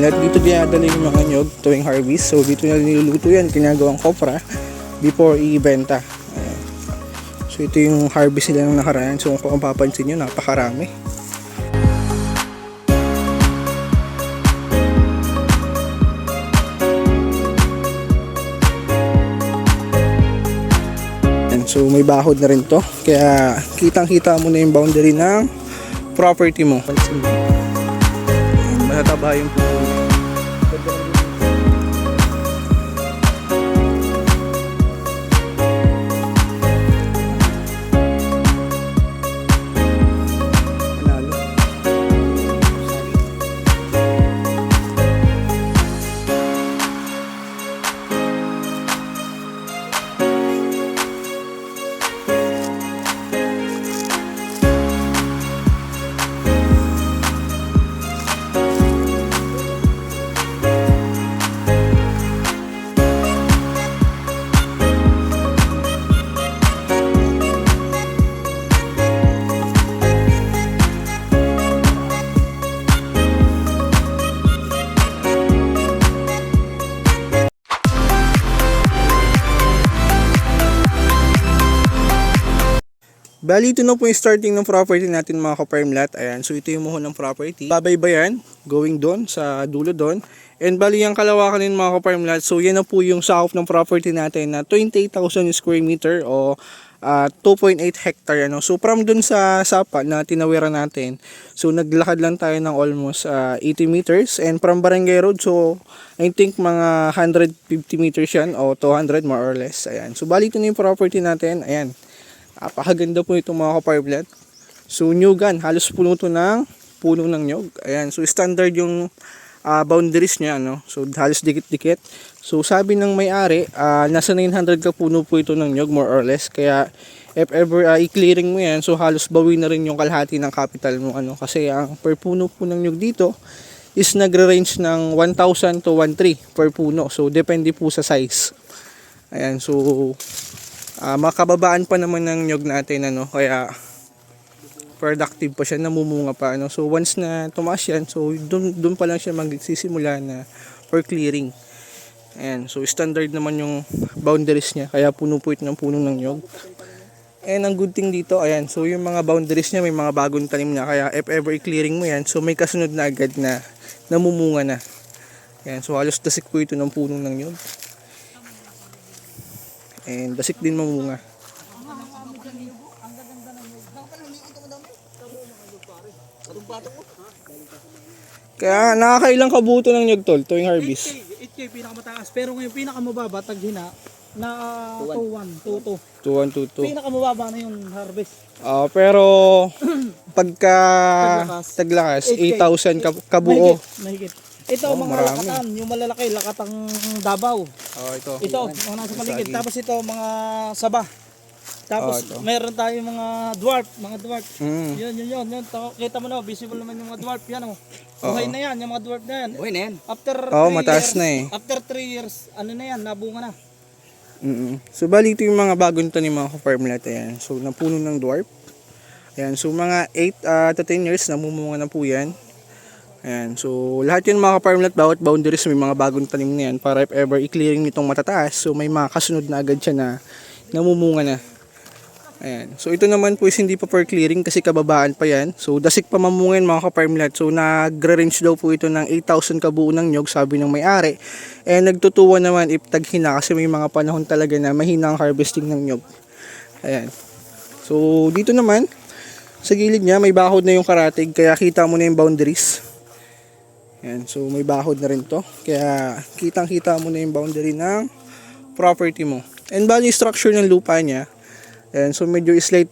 ka-farmlet, dito dinadala yung mga nyog tuwing harvest. So dito na niluluto yan, ginagawang kopra before i-ibenta. So ito yung harvest nila ng nakaraan. So kung mapapansin nyo, napakarami. So may bahod na rin to, kaya kitang-kita mo na yung boundary ng property mo. Matataba yung puno. Bali, ito na po yung starting ng property natin mga ka-farmlet. Ayan, so ito yung muhon ng property. Babaybayan, going doon, sa dulo doon. And bali, yung kalawakan din mga ka-farmlet. So yan na po yung sakop ng property natin na 28,000 square meter o 2.8 hectare. Ano? So from doon sa sapa na tinawiran natin, so naglakad lang tayo ng almost 80 meters. And from Barangay Road, so I think mga 150 meters yan o 200 more or less. Ayan, so bali, ito na yung property natin. Ayan. Napakaganda po itong mga ka-farmlet. So nyugan, halos puno to ng puno ng nyug. Ayan, so standard yung boundaries niya, no? So halos dikit-dikit. So sabi ng may-ari, nasa 900 ka puno po ito ng nyug more or less. Kaya if ever i-clearing mo yan, so halos bawi na rin yung kalahati ng capital mo, ano? Kasi ang per puno po ng nyug dito is nagre-range ng 1,000 to 1,300 per puno. So depende po sa size. Ayan, so makababaan pa naman ng nyog natin, ano, kaya productive pa siya, namumunga pa, ano. So once na tumaas yan, so doon pa lang siya magsisimula na for clearing. Ayan, so standard naman yung boundaries niya, kaya puno po ito ng puno ng nyog. And ang good thing dito, ayan, so yung mga boundaries niya may mga bagong tanim na, kaya if ever i-clearing mo yan, so may kasunod na agad na namumunga na. Ayan, so halos dasik po ito ng puno ng nyog. And dasik din mamunga. Kaya nakakailang kabuto ng nyug tol tuwing harvest? 8K pinakamataas, pero ngayon pinakamababa taghina na 2-1, 2-2. 2-1-2-2. Pinakamababa na yung harvest. Pero pagka taglakas 8,000 kabuo. Mahigit. Ito mga marami. lakatan, yung malalaki, lakatang Davao. Ito. Ito, mga nasa paligid. Tapos ito, mga Saba. Tapos meron tayo mga dwarf. Yun. Kita mo na, visible naman yung mga dwarf. Yan o. Buhay na yan, yung mga dwarf na yan. Buhay na yan. After 3 mataas years, na eh. After 3 years, ano na yan, nabunga na. So bali ito yung mga bagong tanim mga ka-farmlet. Ayan. So napuno ng dwarf. Ayan. So mga 8 to 10 years namumunga na po yan. Ayan, so lahat yun mga ka-farmlet, bawat boundaries may mga bagong tanim na yan para if ever i-clearing nitong matataas, so may mga kasunod na agad siya na namumunga na. Ayan, so ito naman po is hindi pa per clearing kasi kababaan pa yan. So dasik pa mamungin mga ka-farmlet. So nagre-range daw po ito ng 8,000 kabuo ng nyog, sabi ng may-ari. And nagtutuwa naman if taghina kasi may mga panahon talaga na mahina ang harvesting ng nyog. Ayan, so dito naman sa gilid niya may bahod na yung karatig, kaya kita mo na yung boundaries. Ayan, so may bahod na rin to, kaya kitang-kita mo na yung boundary ng property mo. And bali structure ng lupa niya, ayan, so medyo slight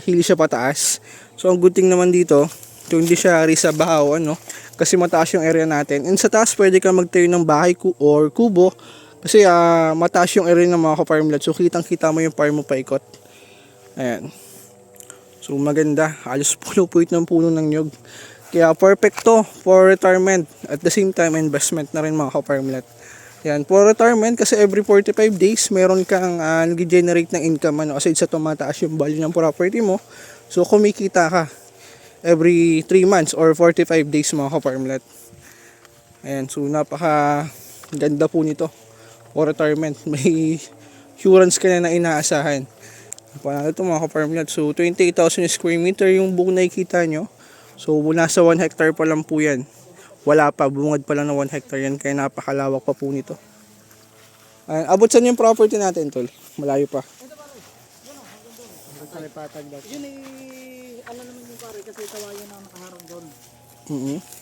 hilly siya pataas. So ang good thing naman dito, so hindi siya sa bahaw, ano, kasi mataas yung area natin. And sa taas pwede ka magtayo ng bahay or kubo kasi mataas yung area ng mga ka-farmlet. So kitang-kita mo yung farm mo paikot. Ayan, so maganda, halos puno po ito ng puno ng nyog. Kaya perfect to for retirement. At the same time, investment na rin mga ka-farmlet. Yan, for retirement kasi every 45 days meron kang nag-generate ng income, ano, kasi sa tumataas yung value ng property mo. So kumikita ka every 3 months or 45 days mga ka-farmlet. Ayan, so napaka ganda po nito. For retirement, may insurance ka na inaasahan. Panalo ito mga ka-farmland. So 28,000 square meter yung buong nakikita nyo. So nasa 1 hectare pa lang po yan. Wala pa, bungad pa lang na 1 hectare yan. Kaya napakalawak pa po nito. Ayan, abot saan yung property natin, tol? Malayo pa. Yun ano naman yung pare kasi kawayan na nakaharap doon.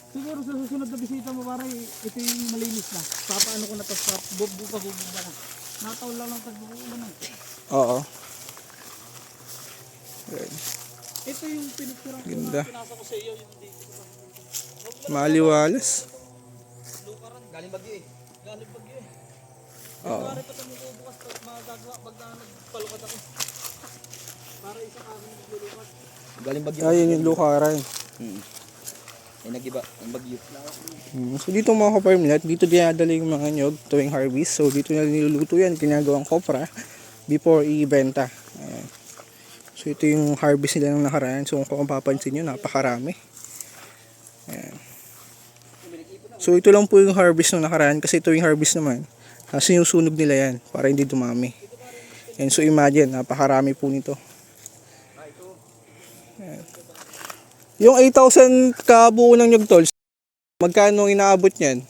Siguro sa susunod na bisita mo pare, ito yung malinis na. Papaano ko na to sa bubba na. Nataw lang tagbubulan na. Oo. Ayan. Ito yung pinicturean ko Ganda. na pinasa ko sa iyo yung dito. Maliwalas. Lukaran. Galing bagyo eh. Galing bagyo eh. Oo. Pare pa kami bukas pag magagawa pag nagpalukad ako. Para isa kami naglulukat. Galing bagyo. Ayun yung lukaran. Ay nagiba ang bagyo. So dito mga ka-farmland, dito dinadala yung mga nyog tuwing harvest. So dito na niluluto yan, ginagawang kopra before i-ibenta. Ayan. So ito yung harvest nila ng nakaraan. So kung mapapansin nyo, napakarami. Ayan. So ito lang po yung harvest ng nakaraan kasi ito yung harvest naman. Kasi yung sunog nila yan para hindi dumami. And so imagine, napakarami po nito. Ayan. Yung 8,000 kabuo ng nyog tol, magkano inaabot niyan?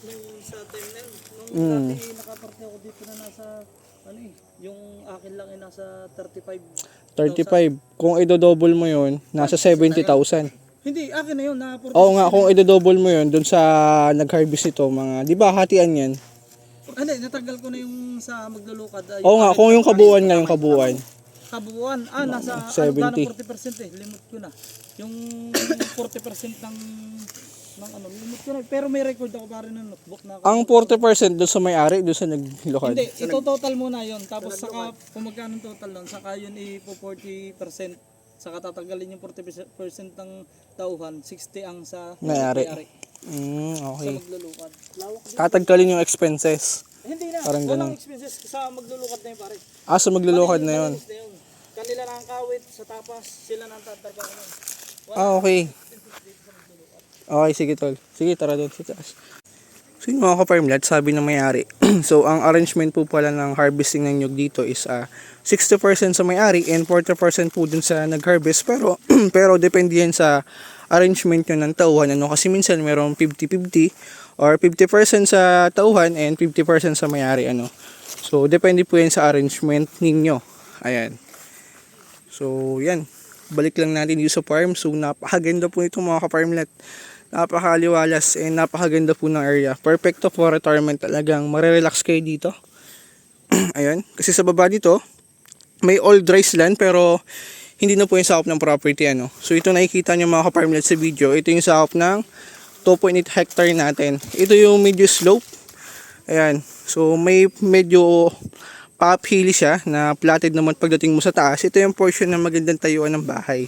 Nung sa time na yun, nung dati nakaparte ako dito na nasa, ano eh, yung akin lang ay nasa 35. 35. Kung i-double mo yun, nasa 70,000. Hindi, akin na yun, na 40. Oo nga, kung i-double mo yun, dun sa nag-harvest ito, mga, di ba, hatian yan? Hindi, natagal ko na yung sa maglulukad. Oo nga, kung yung kabuuan nga, yung kabuuan. Kabuuan, nasa 70. 40% eh, limit ko na. Yung 40% ng ano, limit ko na. Pero may record ako para ng notebook na ako. Ang 40% dun sa may-ari, dun sa naglukad. Hindi, ito total muna yon. Tapos saka, kung magkano total doon, saka yun ipo 40%. Saka tatanggalin yung 40% ng tauhan, 60 ang sa May-ari. Sa Okay. maglulukad. Lawak din. Tatagkalin yung expenses. Hindi na, Parang walang ganun. expenses sa maglulukad na yun pare. Sa maglulukad na yun. Malinis na yun. Kanila na ang kawit sa tapas, sila na ang tatarga ko nun. Okay. Okay, sige tol. Sige, tara doon sa taas. So yung mga ka-farmland, sabi ng may-ari. So ang arrangement po pala ng harvesting ng nyug dito is 60% sa may-ari and 40% po dun sa nag-harvest. Pero pero depende yan sa arrangement nyo ng tauhan. Ano? Kasi minsan meron 50-50 or 50% sa tauhan and 50% sa may-ari. Ano? So depende po yan sa arrangement ninyo. Ayan. So yan. Balik lang natin dito sa farm. So napakaganda po ito mga ka-farmland. Napakaliwalas and napakaganda po ng area. Perfecto for retirement talagang. Marirelax kayo dito. Ayan. Kasi sa baba dito, may old rice land pero hindi na po yung sakop ng property. Ano. So ito nakikita nyo mga ka-farmland sa video. Ito yung sakop ng 2.8 hectare natin. Ito yung medyo slope. Ayan. So may medyo pa-uphill siya na platted naman pagdating mo sa taas. Ito yung portion na magandang tayuan ng bahay.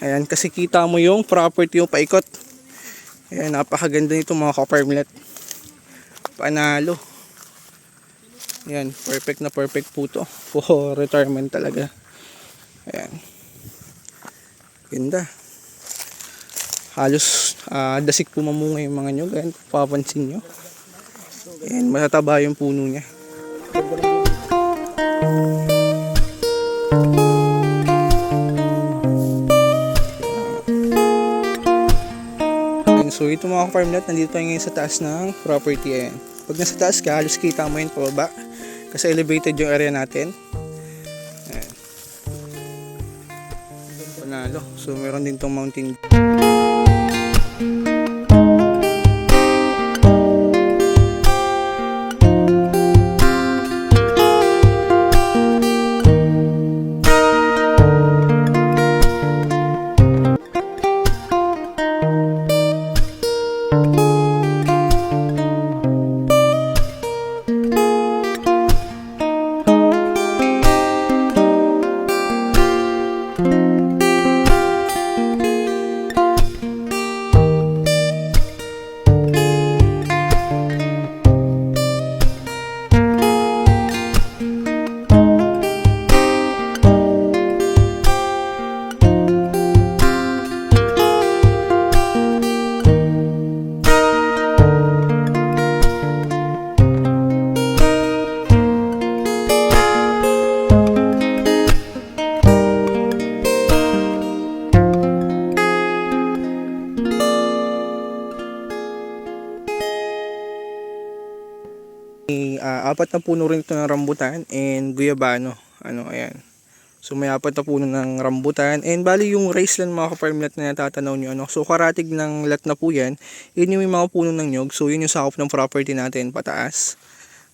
Ayan, kasi kita mo yung property yung paikot. Ayan, napakaganda nito mga ka-farmland. Panalo. Ayan, perfect na perfect po to. For retirement talaga. Ayan. Ganda. Halos dasik po mamunga yung mga nyug. Ayan, papansin nyo. Ayan, matataba yung puno niya. So ito mga ka-farmland, nandito tayo ngayon sa taas ng property. Ayan. Pag nasa taas ka, halos kita mo yun pababa. Kasi elevated yung area natin. Ayan. Panalo. So meron din tong mountain. apat na puno rin ito ng rambutan and guyabano. Ayan. So may apat na puno ng rambutan and bali yung raised land mga ka-farmlet na natatanaw nyo. So karatig ng lot na po yan. Yun yung mga puno ng nyog. So yun yung sakop ng property natin pataas.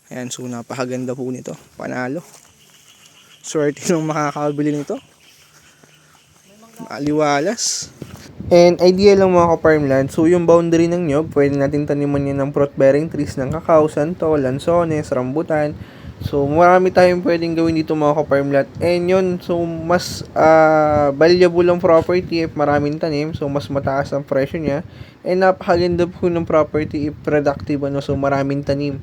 Ayan, so napakaganda po nito. Panalo. Swerte nung makakabili nito. Maliwalas. And idea lang mga ka-farmland, so yung boundary ng nyog, pwede natin taniman yan ng fruit bearing trees ng kakao, santo, lansones, rambutan. So marami tayong pwedeng gawin dito mga ka-farmland. And yun, so mas valuable ang property if maraming tanim, so mas mataas ang presyo niya. And napakaganda po ng property if productive, so maraming tanim.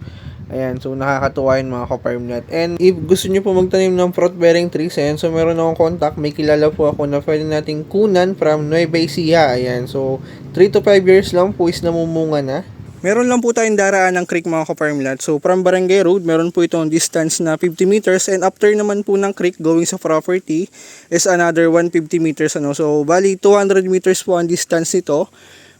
Ayan, so nakakatuwa yun mga ka-farmland. And if gusto nyo po magtanim ng fruit bearing trees, ayan, so meron akong contact, may kilala po ako na pwede nating kunan from Nueva Ecija. Ayan, so 3 to 5 years lang po is namumunga na. Meron lang po tayong daraan ng creek mga ka-farmland. So from Barangay Road, meron po itong distance na 50 meters and after naman po ng creek going sa property is another 150 meters. So bali 200 meters po ang distance nito.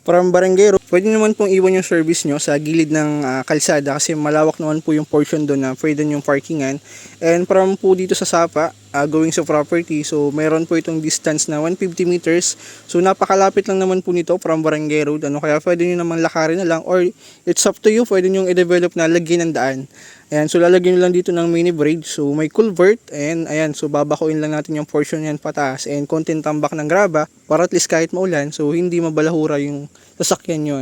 From Barangay Road, pwede naman pong iwan yung service nyo sa gilid ng kalsada kasi malawak naman po yung portion doon na pwede yung parkingan. And from po dito sa Sapa, going sa property, so meron po itong distance na 150 meters. So napakalapit lang naman po nito from Barangay Road. Kaya pwede nyo naman lakarin na lang or it's up to you, pwede nyo i-develop na lagyan ng daan. Ayan, so lalagyan nyo lang dito ng mini bridge. So may culvert and ayan, so babakuin lang natin yung portion yan pataas and konting tambak ng graba para at least kahit maulan, so hindi mabalahura yung sasakyan nyo.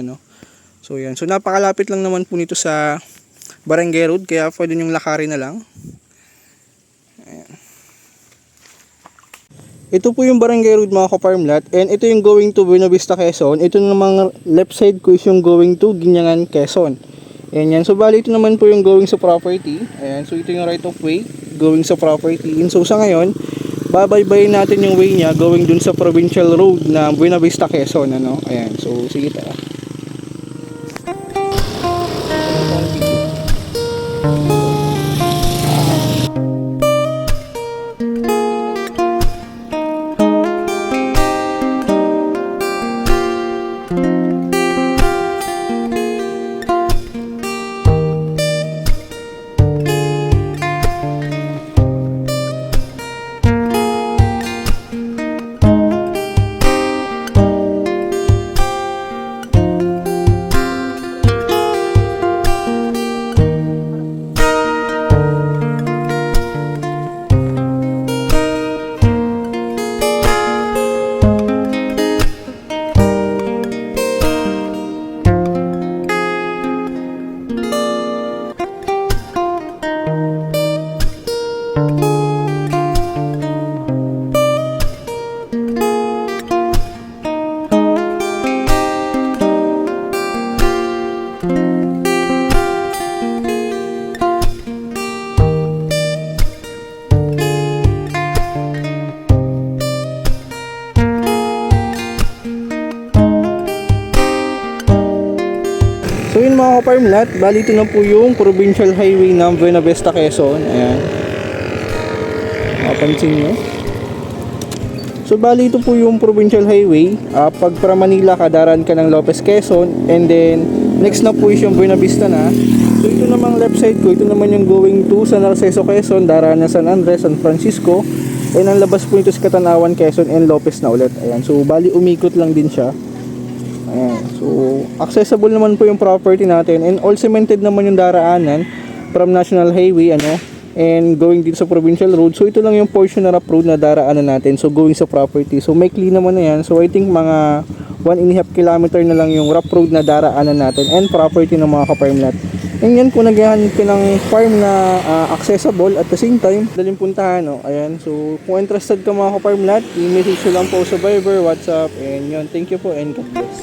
So yan, so napakalapit lang naman po nito sa Barangay Road kaya pwede nyo lakarin na lang. Ayan. Ito po yung Barangay Road mga ka-farmlat and ito yung going to Buena Vista, Quezon. Ito namang left side ko is yung going to Ginyangan, Quezon. Ayan yan. So bali ito naman po yung going sa property. Ayan. So ito yung right of way going sa property. And so sa ngayon, babaybayin natin yung way niya going dun sa provincial road na Buena Vista, Quezon. Ayan. So sige tara. So yun mga ka-farmlat, bali ito na po yung provincial highway ng Buena Vista, Quezon. Ayan. Mapansin nyo. So bali ito po yung provincial highway. Pag para Manila ka, daraan ka ng Lopez, Quezon. And then, next na po is yung Buena Vista na. So ito namang left side ko, ito naman yung going to San Narciso, Quezon, daraan ng San Andres, San Francisco. And ang labas po ito sa Katanawan, Quezon and Lopez na ulit. Ayan. So bali umikot lang din siya. Ayan. So, accessible naman po yung property natin and all cemented naman yung daraanan from National Highway, and going dito sa Provincial Road. So, ito lang yung portion na rough road na daraanan natin. So, going sa property. So, may clean naman na yan. So, I think mga 1.5 kilometer na lang yung rough road na daraanan natin and property ng mga ka-farmlat. And yan, kung naghahanap ka ng farm na accessible at the same time, daling puntahan, Ayan. So, kung interested ka mga ka-farmlat, i-message lang po sa Viber, WhatsApp, and yun. Thank you po and God bless.